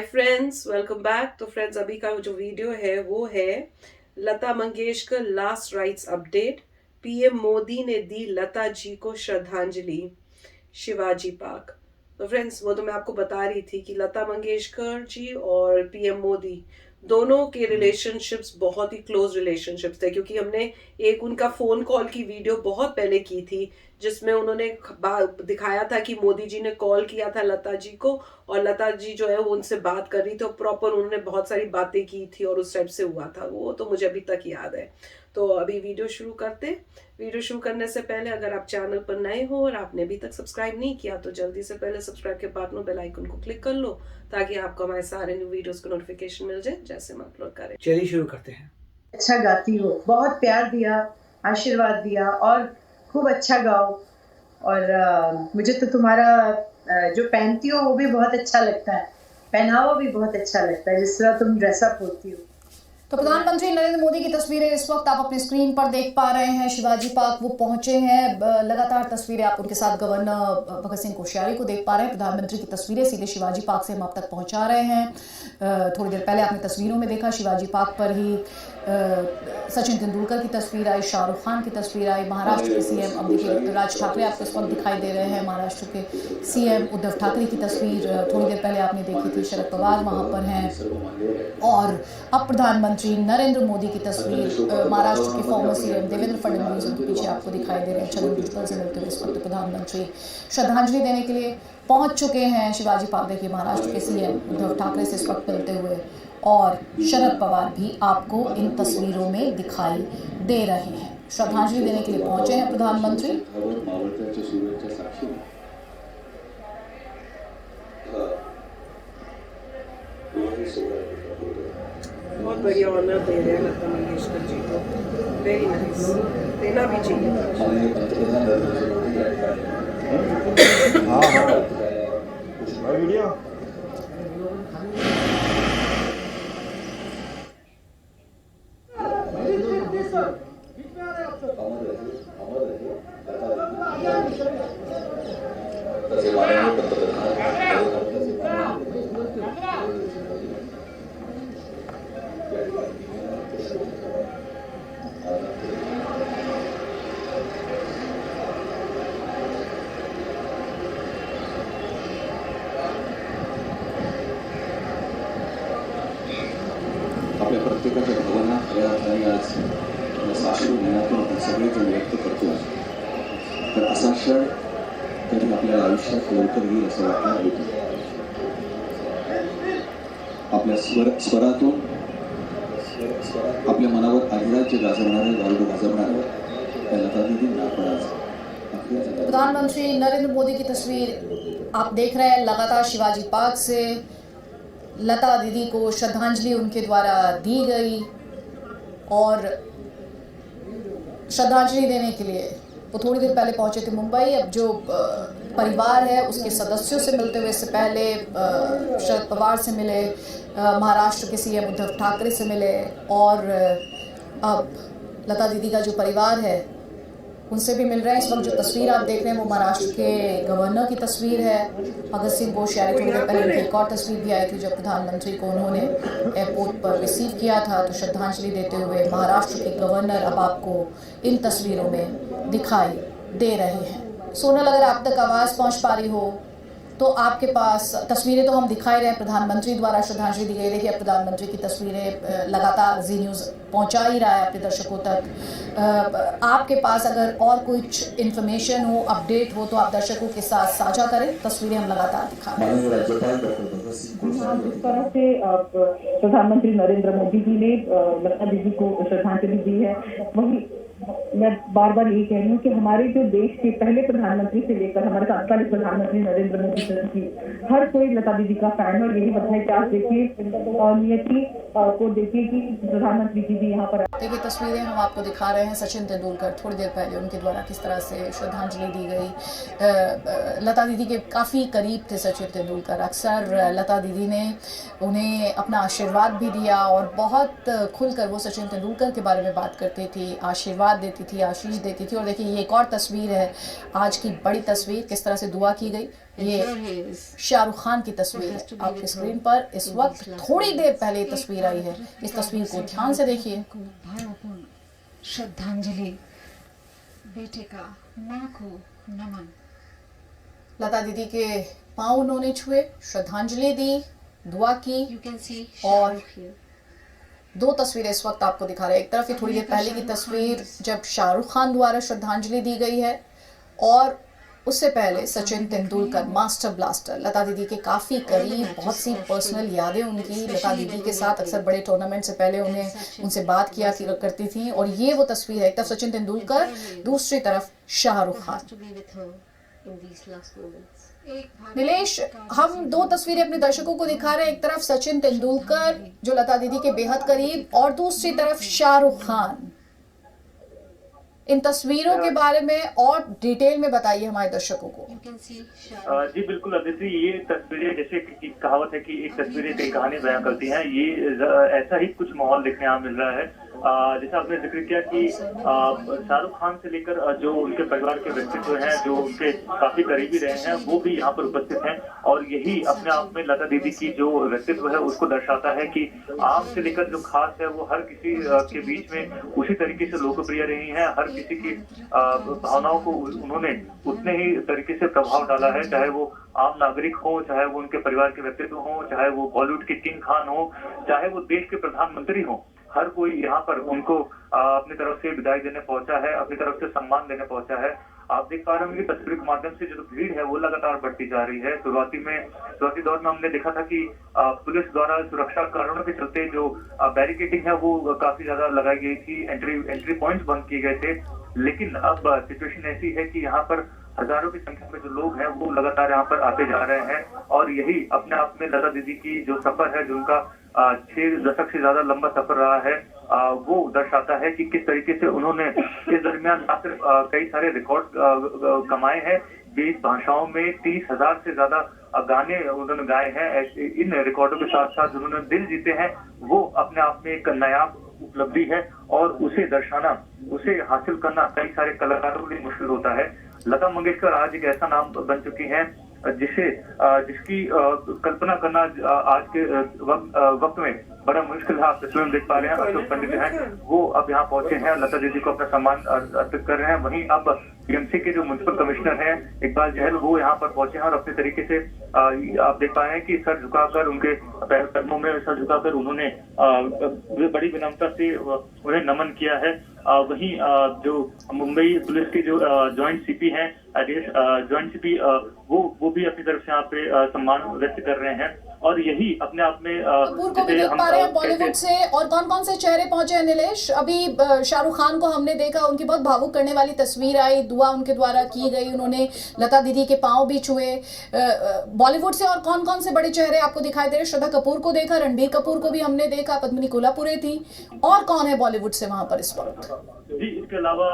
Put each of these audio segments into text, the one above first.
Friends, welcome back. तो friends, अभी का जो वीडियो है वो है Lata Mangeshkar last rites update. PM Modi ने दी लता जी को श्रद्धांजलि, शिवाजी पार्क। तो फ्रेंड्स, वो तो मैं आपको बता रही थी कि लता मंगेशकर जी और पीएम मोदी दोनों के रिलेशनशिप्स बहुत ही क्लोज रिलेशनशिप्स थे, क्योंकि हमने एक उनका फोन कॉल की वीडियो बहुत पहले की थी जिसमें उन्होंने दिखाया था कि मोदी जी ने कॉल किया था लता जी को और लता जी जो है वो उनसे बात कर रही थी और प्रॉपर उन्होंने बहुत सारी बातें की थी और उस टाइप से हुआ था। वो तो मुझे अभी तक याद है। तो अभी वीडियो शुरू करते। वीडियो शुरू करने से पहले अगर आप चैनल पर नए हो और आपने अभी तक सब्सक्राइब नहीं किया तो जल्दी से पहले सब्सक्राइब के बाद में बेल आइकन को क्लिक कर लो, ताकि आपको हमारे सारे न्यू वीडियोस का नोटिफिकेशन मिल जाए जैसे हम अपलोड करें। चलिए शुरू करते हैं। अच्छा गाती हो, बहुत प्यार दिया, आशीर्वाद दिया और खूब अच्छा गाओ। और मुझे तो तुम्हारा जो पहनती हो वो भी बहुत अच्छा लगता है, पहनावा भी बहुत अच्छा लगता है, जिस तरह तुम ड्रेसअप होती हो। तो प्रधानमंत्री नरेंद्र मोदी की तस्वीरें इस वक्त आप अपने स्क्रीन पर देख पा रहे हैं। शिवाजी पार्क वो पहुंचे हैं। लगातार तस्वीरें आप उनके साथ गवर्नर भगत सिंह कोश्यारी को देख पा रहे हैं। प्रधानमंत्री की तस्वीरें सीधे शिवाजी पार्क से हम आप तक पहुंचा रहे हैं। थोड़ी देर पहले आपने तस्वीरों में देखा, शिवाजी पार्क पर ही सचिन तेंदुलकर की तस्वीर आई, शाहरुख खान की तस्वीर आई, महाराष्ट्र के सीएम अब देखिए राज ठाकरे आपको इस वक्त दिखाई दे रहे हैं, महाराष्ट्र के सीएम उद्धव ठाकरे की तस्वीर थोड़ी देर पहले आपने देखी थी, शरद पवार वहाँ पर हैं। और अब प्रधानमंत्री नरेंद्र मोदी की तस्वीर महाराष्ट्र के फॉर्मर सीएम देवेंद्र फडणवीस उनके पीछे आपको दिखाई दे रहे हैं। छगन भुजबल से मिलते हुए इस वक्त प्रधानमंत्री श्रद्धांजलि देने के लिए पहुंच चुके हैं। शिवाजी पार्क देखिए, महाराष्ट्र के सीएम उद्धव ठाकरे से इस वक्त मिलते हुए, और शरद पवार भी आपको इन तस्वीरों में दिखाई दे रहे हैं। श्रद्धांजलि देने के लिए पहुंचे हैं प्रधानमंत्री। बहुत बढ़िया ऑनर दे रहे हैं लता मंगेशकर जी को, वेरी नाइस, देना भी चाहिए। आपल्या प्रत्येकाच्या भावना खऱ्या अर्थाने आज साश्रू महिन्यातून आपण सगळेजण व्यक्त करतो. तर असा क्षण कधी आपल्या आयुष्यात लवकर येईल असं वाटणार होतं. आपल्या स्वरातून आपल्या मनावर अधिराज्य गाजवणारे गारुड गाजवणारे त्या लता दीदींना आपण आज प्रधानमंत्री नरेंद्र मोदी की तस्वीर आप देख रहे हैं। लगातार शिवाजी पार्क से लता दीदी को श्रद्धांजलि उनके द्वारा दी गई, और श्रद्धांजलि देने के लिए वो थोड़ी देर पहले पहुंचे थे मुंबई। अब जो परिवार है उसके सदस्यों से मिलते हुए, इससे पहले शरद पवार से मिले, महाराष्ट्र के सीएम उद्धव ठाकरे से मिले, और अब लता दीदी का जो परिवार है उनसे भी मिल रहे हैं। इस वक्त जो तस्वीर आप देख रहे हैं वो महाराष्ट्र के गवर्नर की तस्वीर है, भगत सिंह कोश्यारी। थोड़ी देर पहले उनकी एक और तस्वीर भी आई थी जब प्रधानमंत्री को उन्होंने एयरपोर्ट पर रिसीव किया था। तो श्रद्धांजलि देते हुए महाराष्ट्र के गवर्नर अब आपको इन तस्वीरों में दिखाई दे रहे हैं। सोनल, अगर आप तक आवाज़ पहुँच पा रही हो तो आपके पास तस्वीरें तो हम दिखाई रहे हैं, प्रधानमंत्री द्वारा श्रद्धांजलि दी गई। देखिए, प्रधानमंत्री की तस्वीरें लगातार जी न्यूज़ पहुंचा ही रहा है अपने दर्शकों तक। आपके पास अगर और कुछ इन्फॉर्मेशन हो, अपडेट हो, तो आप दर्शकों के साथ साझा करें। तस्वीरें हम लगातार दिखा रहे हैं। जिस तरह से प्रधानमंत्री नरेंद्र मोदी जी ने लता दीदी को श्रद्धांजलि दी है, वही मैं बार बार यही कह रही हूँ कि हमारे जो देश के पहले प्रधानमंत्री से लेकर हमारे तत्कालीन प्रधानमंत्री नरेंद्र मोदी जी, हर कोई लता दीदी का फैन है। और यही बताए कि आज देखिए नियति को देखिए कि प्रधानमंत्री जी भी यहाँ पर देखिए तस्वीरें हम आपको दिखा रहे हैं सचिन तेंदुलकर थोड़ी देर पहले उनके द्वारा किस तरह से श्रद्धांजलि दी गई। लता दीदी के काफ़ी करीब थे सचिन तेंदुलकर, अक्सर लता दीदी ने उन्हें अपना आशीर्वाद भी दिया और बहुत खुलकर वो सचिन तेंदुलकर के बारे में बात करती थी, आशीर्वाद देती थी, आशीष देती थी। और देखिए ये एक और तस्वीर है, आज की बड़ी तस्वीर, किस तरह से दुआ की गई। ये शाहरुख खान की तस्वीर है आपकी स्क्रीन पर इस वक्त, थोड़ी देर पहले ये तस्वीर आई है। इस तस्वीर को ध्यान से देखिए। भावपूर्ण श्रद्धांजलि, बेटे का मां को नमन। लता दीदी के पांव उन्होंने छुए, श्रद्धांजलि दी, दुआ की। You can see और Shahrukh here. दो तस्वीरें इस वक्त आपको दिखा रहे हैं। एक तरफ ये थोड़ी देर पहले की तस्वीर जब शाहरुख खान द्वारा श्रद्धांजलि दी गई है, और उससे पहले सचिन तेंदुलकर मास्टर ब्लास्टर लता दीदी के काफ़ी करीब, बहुत सी पर्सनल यादें उनकी लता दीदी के साथ, अक्सर बड़े टूर्नामेंट से पहले उनसे बात किया करती थी। और ये वो तस्वीर है, एक तरफ सचिन तेंदुलकर, दूसरी तरफ Shahrukh Khan. To be with her in these last moments. Nilesh, हम दो तस्वीरें अपने दर्शकों को दिखा रहे हैं। एक तरफ सचिन तेंदुलकर जो लता दीदी के बेहद करीब, और दूसरी तरफ शाहरुख खान। इन तस्वीरों के बारे में और डिटेल में बताइए हमारे दर्शकों को। You can see Shahrukh. जी बिल्कुल अदिति, ये तस्वीरें जैसे कि कहावत है कि एक तस्वीरें कई कहानी बयां करती हैं, ये ऐसा ही कुछ माहौल देखने यहाँ मिल रहा है। जैसा आपने जिक्र किया कि शाहरुख खान से लेकर जो उनके परिवार के व्यक्तित्व हैं, जो उनके काफी करीबी रहे हैं, वो भी यहाँ पर उपस्थित हैं। और यही अपने आप में लता दीदी की जो व्यक्तित्व है उसको दर्शाता है कि आम से लेकर जो खास है वो हर किसी के बीच में उसी तरीके से लोकप्रिय रही हैं। हर किसी की भावनाओं को उन्होंने उतने ही तरीके से प्रभाव डाला है, चाहे वो आम नागरिक हो, चाहे वो उनके परिवार के व्यक्तित्व हो, चाहे वो बॉलीवुड के किंग खान हो, चाहे वो देश के प्रधानमंत्री हो। हर कोई यहाँ पर उनको अपनी तरफ से विदाई देने पहुंचा है, अपनी तरफ से सम्मान देने पहुंचा है। आप देख पा रहे होंगे तस्वीर के माध्यम से जो भीड़ है वो लगातार बढ़ती जा रही है। शुरुआती दौर में हमने देखा था कि पुलिस द्वारा सुरक्षा कारणों के चलते जो बैरिकेडिंग है वो काफी ज्यादा लगाई गई थी, एंट्री पॉइंट्स बंद किए गए थे। लेकिन अब सिचुएशन ऐसी है कि यहाँ पर हजारों की संख्या में जो लोग हैं वो लगातार यहाँ पर आते जा रहे हैं। और यही अपने आप में लता दीदी की जो सफर है, जो उनका 6 दशक से ज्यादा लंबा सफर रहा है, वो दर्शाता है कि किस तरीके से उन्होंने इस दरमियान आकर कई सारे रिकॉर्ड कमाए हैं। 20 भाषाओं में 30,000 से ज्यादा गाने उन्होंने गाए हैं। इन रिकॉर्डों के साथ साथ उन्होंने दिल जीते हैं, वो अपने आप में एक नायाब उपलब्धि है। और उसे दर्शाना, उसे हासिल करना कई सारे कलाकारों के लिए मुश्किल होता है। लता मंगेशकर आज एक ऐसा नाम बन चुकी हैं जिसकी कल्पना करना आज के वक्त में बड़ा मुश्किल है। आप तस्वीर में देख पा रहे हैं, अशोक पंडित हैं, वो अब यहाँ पहुंचे हैं, लता दीदी को अपना सम्मान अर्पित कर रहे हैं। वहीं अब बीएमसी के जो म्युनिसिपल कमिश्नर हैं इकबाल जहल, वो यहाँ पर पहुंचे हैं और अपने तरीके से आप देख पा रहे हैं कि सर झुकाकर, उनके कदमों में सर झुकाकर उन्होंने बड़ी विनम्रता से उन्हें नमन किया है। वहीं जो मुंबई पुलिस के जो ज्वाइंट सीपी हैं, ज्वाइंट सीपी, वो भी अपनी तरफ से यहाँ पे सम्मान व्यक्त कर रहे हैं। और यही अपने आप में कपूर को भी देख पा रहे हैं बॉलीवुड से। और कौन कौन से चेहरे पहुंचे हैं नीलेश? अभी शाहरुख खान को हमने देखा, उनकी बहुत भावुक करने वाली तस्वीर आई, दुआ उनके द्वारा की गई, उन्होंने लता दीदी के पांव भी छुए। बॉलीवुड से और कौन कौन से बड़े चेहरे आपको दिखाई दे रहे? श्रद्धा कपूर को देखा, रणबीर कपूर को भी हमने देखा, पद्मिनी कोल्हापुरे थी, और कौन है बॉलीवुड से वहां पर इस वक्त? जी, इसके अलावा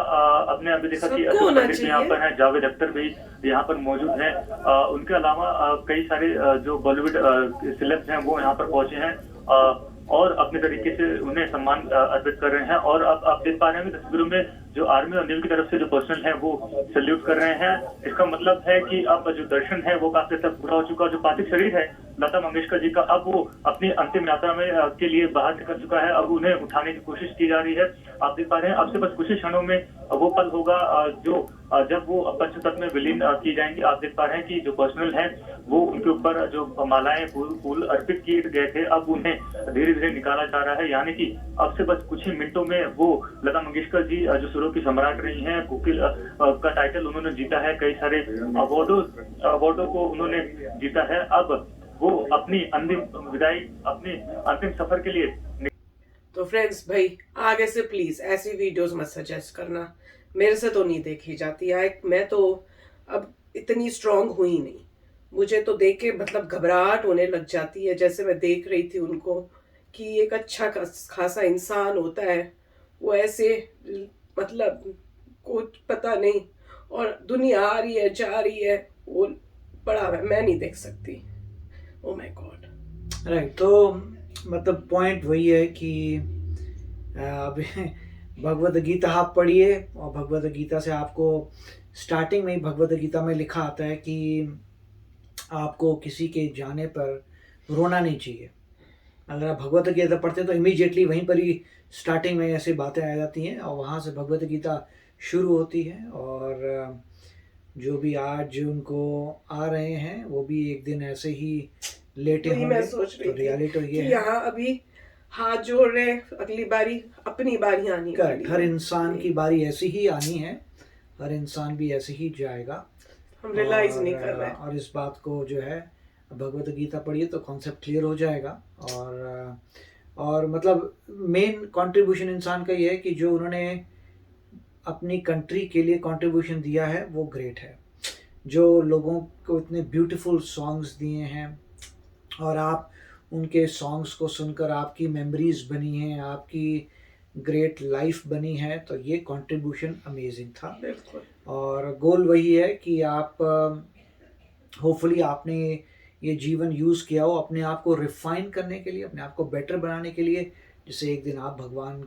आपने अभी देखा कि अशोक पंडित यहाँ पर हैं, जावेद अख्तर भी यहाँ पर मौजूद हैं। उनके अलावा कई सारे जो बॉलीवुड सेलेब्स हैं वो यहाँ पर पहुंचे हैं और अपने तरीके से उन्हें सम्मान अर्पित कर रहे हैं। और अब आप देख पा रहे हैं कि तस्वीरों में जो आर्मी और नेवी की तरफ से जो पर्सनल है वो सल्यूट कर रहे हैं। इसका मतलब है कि अब जो दर्शन है वो काफी तक पूरा हो चुका है। जो पार्थिव शरीर है लता मंगेशकर जी का, अब वो अपनी अंतिम यात्रा में के लिए बाहर निकल चुका है। अब उन्हें उठाने की कोशिश की जा रही है। आप देख पा रहे हैं अब से बस कुछ ही क्षणों में वो पल होगा जो जब वो पंचतत्व में विलीन की जाएंगी। आप देख पा रहे हैं कि जो पर्सनल है वो उनके ऊपर जो मालाएं फूल अर्पित किए गए थे, अब उन्हें धीरे धीरे निकाला जा रहा है। यानी कि अब से बस कुछ ही मिनटों में वो लता मंगेशकर जी जो सुरों की सम्राट रही हैं, कोकिल का टाइटल उन्होंने जीता है, कई सारे अवार्डों को उन्होंने जीता है। अब वो अपनी अंतिम विदाई, अपनी अंतिम सफर के लिए। तो फ्रेंड्स भाई, आगे से प्लीज ऐसी वीडियोस मत सजेस्ट करना, मेरे से तो नहीं देखी जाती है। मैं तो अब इतनी स्ट्रांग हुई नहीं, मुझे तो देख के मतलब घबराहट होने लग जाती है। जैसे मैं देख रही थी उनको कि एक अच्छा खासा इंसान होता है, वो ऐसे मतलब कुछ पता नहीं, और दुनिया आ रही है जा रही है, वो बड़ा मैं नहीं देख सकती। Oh my God. राइट, तो मतलब पॉइंट वही है कि अभी भगवद गीता आप पढ़िए, और भगवद गीता से आपको स्टार्टिंग में ही भगवद गीता में लिखा आता है कि आपको किसी के जाने पर रोना नहीं चाहिए। अगर आप भगवद गीता पढ़ते हैं तो इमीडिएटली वहीं पर ही स्टार्टिंग में ऐसी बातें आ जाती हैं, और वहाँ से भगवद गीता शुरू होती है। और जो भी आज उनको आ रहे हैं वो भी एक दिन ऐसे ही लेटे होंगे। मैं सोच रही तो रियलिटी तो ये है यहाँ अभी हाथ जोड़ रहे, अगली बारी अपनी बारी आनी वाली है। हर इंसान की बारी ऐसी ही आनी है, हर इंसान भी ऐसे ही जाएगा। हम रियलाइज नहीं कर रहे। और इस बात को जो है भगवद गीता पढ़िए तो कॉन्सेप्ट क्लियर हो जाएगा। और मतलब मेन कंट्रीब्यूशन इंसान का ये है कि जो उन्होंने अपनी कंट्री के लिए कंट्रीब्यूशन दिया है वो ग्रेट है। जो लोगों को इतने ब्यूटीफुल सॉन्ग्स दिए हैं, और आप उनके सॉन्ग्स को सुनकर आपकी मेमोरीज बनी हैं, आपकी ग्रेट लाइफ बनी है, तो ये कंट्रीब्यूशन अमेजिंग था। बिल्कुल। और गोल वही है कि आप होपफुली आपने ये जीवन यूज़ किया हो अपने आप को रिफाइन करने के लिए, अपने आप को बेटर बनाने के लिए, जिससे एक दिन आप भगवान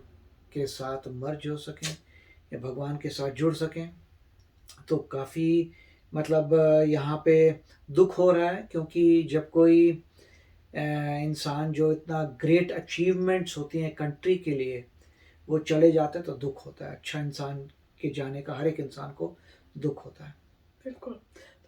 के साथ मर्ज हो सकें या भगवान के साथ जुड़ सकें। तो काफ़ी मतलब यहाँ पे दुख हो रहा है, क्योंकि जब कोई इंसान जो इतना ग्रेट अचीवमेंट्स होती हैं कंट्री के लिए वो चले जाते हैं तो दुख होता है। अच्छा इंसान के जाने का हर एक इंसान को दुख होता है। बिल्कुल।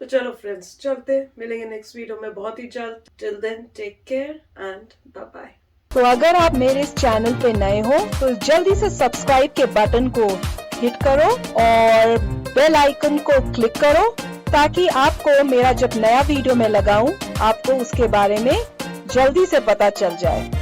तो चलो फ्रेंड्स, चलते, मिलेंगे नेक्स्ट वीडियो में बहुत ही जल्द। Till then take care and bye bye. तो अगर आप मेरे इस चैनल पे नए हो तो जल्दी से सब्सक्राइब के बटन को हिट करो और बेल आइकन को क्लिक करो, ताकि आपको मेरा जब नया वीडियो मैं लगाऊं आपको उसके बारे में जल्दी से पता चल जाए।